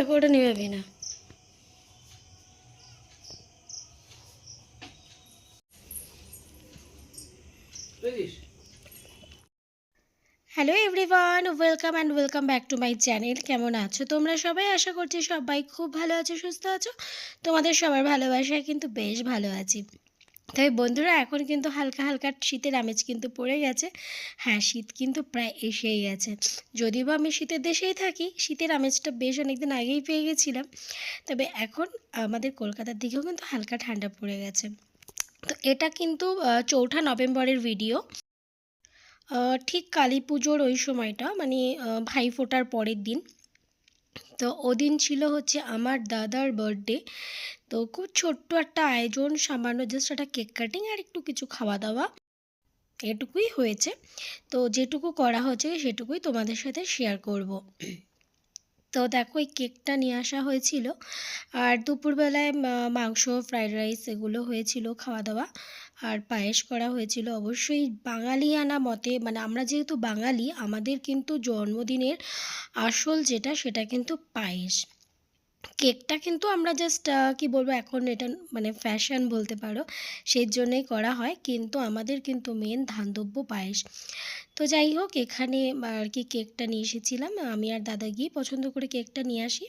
করে নিবি না। Hello everyone, welcome back to my channel. কেমন আছো তোমরা সবাই? আশা করছি সবাই খুব ভালো আছো, সুস্থ আছো। তোমাদের সবার ভালোবাসায় কিন্তু বেশ ভালো আছি। তাই বন্ধুরা, এখন কিন্তু হালকা হালকা শীতের আমেজ কিন্তু পড়ে গেছে। হ্যাঁ, শীত কিন্তু প্রায় এসেই গেছে। যদিও বা আমি শীতের দেশেই থাকি, শীতের আমেজটা বেশ অনেকদিন আগেই পেয়ে গেছিলাম। তবে এখন আমাদের কলকাতার দিকেও কিন্তু হালকা ঠান্ডা পড়ে গেছে। তো এটা কিন্তু 4 নভেম্বরের ভিডিও। ঠিক কালী পুজোর ওই সময়টা, মানে ভাইফোঁটার পরের দিন। তো ওদিন ছিল হচ্ছে আমার দাদার বার্থডে। তো খুব ছোট্ট একটা আয়োজন, সামান্য জাস্ট একটা কেক কাটিং আর একটু কিছু খাওয়া দাওয়া, এটুকুই হয়েছে। তো যেটুকু করা হয়েছে সেটুকুই তোমাদের সাথে শেয়ার করব। তো দেখো, এই কেকটা নিয়ে আসা হয়েছিল, আর দুপুরবেলায় মাংস, ফ্রাইড রাইস এগুলো হয়েছিল খাওয়া দাওয়া, আর পায়েস করা হয়েছিল। অবশ্যই বাঙালিয়ানা মতে, মানে আমরা যেহেতু বাঙালি, আমাদের কিন্তু জন্মদিনের আসল যেটা, সেটা কিন্তু পায়েস। কেকটা কিন্তু আমরা জাস্ট কি বলবো, এখন এটা মানে ফ্যাশন বলতে পারো, সেই জন্যই করা হয়, কিন্তু আমাদের কিন্তু মেন ধাতব্য পায়েস। তো যাই হোক, এখানে আর কি কেকটা নিয়ে এসেছিলাম, আমি আর দাদা গিয়ে পছন্দ করে কেকটা নিয়ে আসি।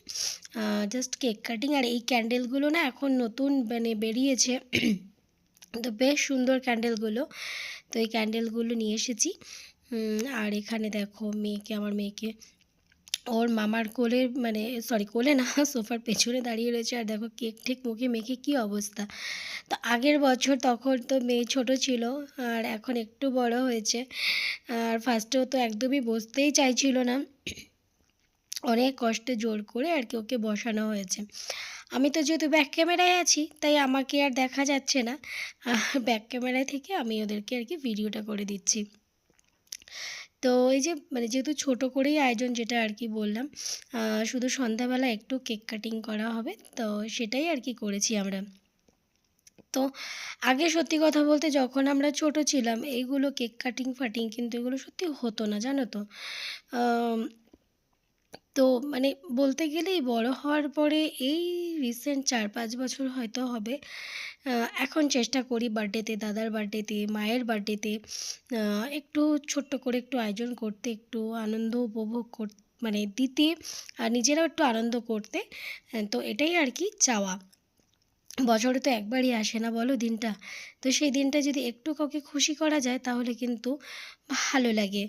Just cake cutting. আর এই ক্যান্ডেলগুলো না এখন নতুন মানে বেরিয়েছে, তো বেশ সুন্দর ক্যান্ডেলগুলো। তো এই ক্যান্ডেলগুলো নিয়ে এসেছি। আর এখানে দেখো আমার মেয়েকে ওর মামার কোলে, মানে সরি কোলে না, সোফার পেছনে দাঁড়িয়ে রয়েছে। আর দেখো কেক ঠিক মুখে মেখে কী অবস্থা। তো আগের বছর তখন তো মেয়ে ছোট ছিল, আর এখন একটু বড় হয়েছে। আর ফার্স্টেও তো একদমই বসতেই চাইছিল না, অনেক কষ্টে জোর করে আর কি ওকে বসানো হয়েছে। আমি তো যেহেতু ব্যাক ক্যামেরায় আছি, তাই আমাকে আর দেখা যাচ্ছে না। ব্যাক ক্যামেরায় থেকে আমি ওদেরকে আর কি ভিডিওটা করে দিচ্ছি। তো এই যে মানে যেহেতু ছোট করেই আয়োজন, যেটা আর কি বললাম, শুধু সন্ধ্যাবেলা একটু কেক কাটিং করা হবে, তো সেটাই আর কি করেছি আমরা। তো আগে সত্যি কথা বলতে, যখন আমরা ছোট ছিলাম, এইগুলো কেক কাটিং ফাটিং কিন্তু এগুলো সত্যি হতো না, জানো তো। তো মানে বলতে গেলেই বড় হওয়ার পরে এই রিসেন্ট 4-5 বছর হয়তো হবে, এখন চেষ্টা করি বার্থডেতে, দাদার বার্থডেতে, মায়ের বার্থডেতে একটু ছোট্ট করে একটু আয়োজন করতে, একটু আনন্দ উপভোগ করতে, মানে দিতে, আর নিজেরাও একটু আনন্দ করতে। তো এটাই আর কি চাওয়া। বছরে তো একবারই আসে না বলো দিনটা। তো সেই দিনটা যদি একটু কাউকে খুশি করা যায়, তাহলে কিন্তু ভালো লাগে।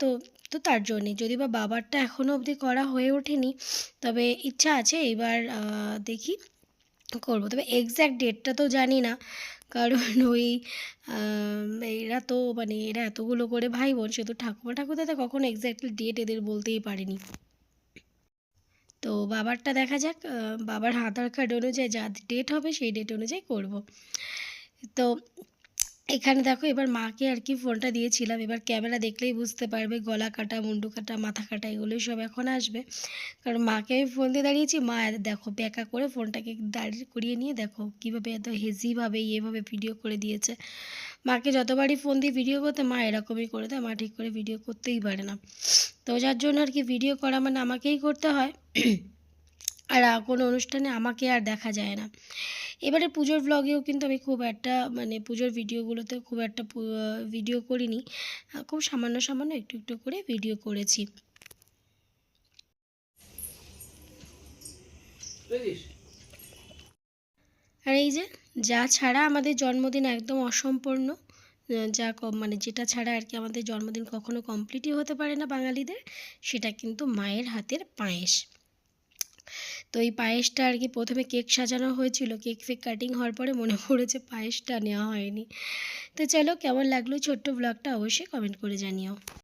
তো তো তার জন্যে, যদি বা বাবারটা এখনও অবধি করা হয়ে ওঠেনি, তবে ইচ্ছা আছে এবার দেখি করবো। তবে এক্স্যাক্ট ডেটটা তো জানি না, কারণ ওই এরা তো মানে এরা এতগুলো করে ভাই বোন, সে তো ঠাকুমা ঠাকুরদাদা কখনো এক্স্যাক্টলি ডেট এদের বলতেই পারেনি। তো বাবারটা দেখা যাক, বাবার আধার কার্ড অনুযায়ী যা ডেট হবে সেই ডেট অনুযায়ী করব। তো এখানে দেখো, এবার মাকে আর কি ফোনটা দিয়েছিলাম। এবার ক্যামেরা দেখলেই বুঝতে পারবে, গলা কাটা, মুন্ডু কাটা, মাথা কাটা এগুলোই সব এখন আসবে। কারণ মাকে আমি ফোন দিয়ে দাঁড়িয়েছি, মা দেখো ব্যাকা করে ফোনটাকে দাঁড়িয়ে করিয়ে নিয়ে দেখো কীভাবে এত হেজিভাবে ইয়েভাবে ভিডিও করে দিয়েছে। মাকে যতবারই ফোন দিয়ে ভিডিও করতে, মা এরকমই করে দেয়, মা ঠিক করে ভিডিও করতেই পারে না। তো যার জন্য আর কি ভিডিও করা মানে আমাকেই করতে হয়। আর কোনো অনুষ্ঠানে আমাকে আর দেখা যায় না। এবারে পুজোর ব্লগেও কিন্তু আমি খুব একটা, মানে পুজোর ভিডিওগুলোতে খুব একটা ভিডিও করিনি, খুব সামান্য সামান্য একটু একটু করে ভিডিও করেছি। আর এই যে, যা ছাড়া আমাদের জন্মদিন একদম অসম্পূর্ণ, যা মানে যেটা ছাড়া আর কি আমাদের জন্মদিন কখনো কমপ্লিটই হতে পারে না বাঙালিদের, সেটা কিন্তু মায়ের হাতের পায়েস। তো এই পায়েসটা আর কি প্রথমে কেক সাজানো হয়েছিল, কেক ফেক কাটিং হওয়ার পরে মনে পড়েছে পায়েসটা নেওয়া হয়নি। তো চলো, কেমন লাগলো ছোট্ট ব্লগটা অবশ্যই কমেন্ট করে জানিও।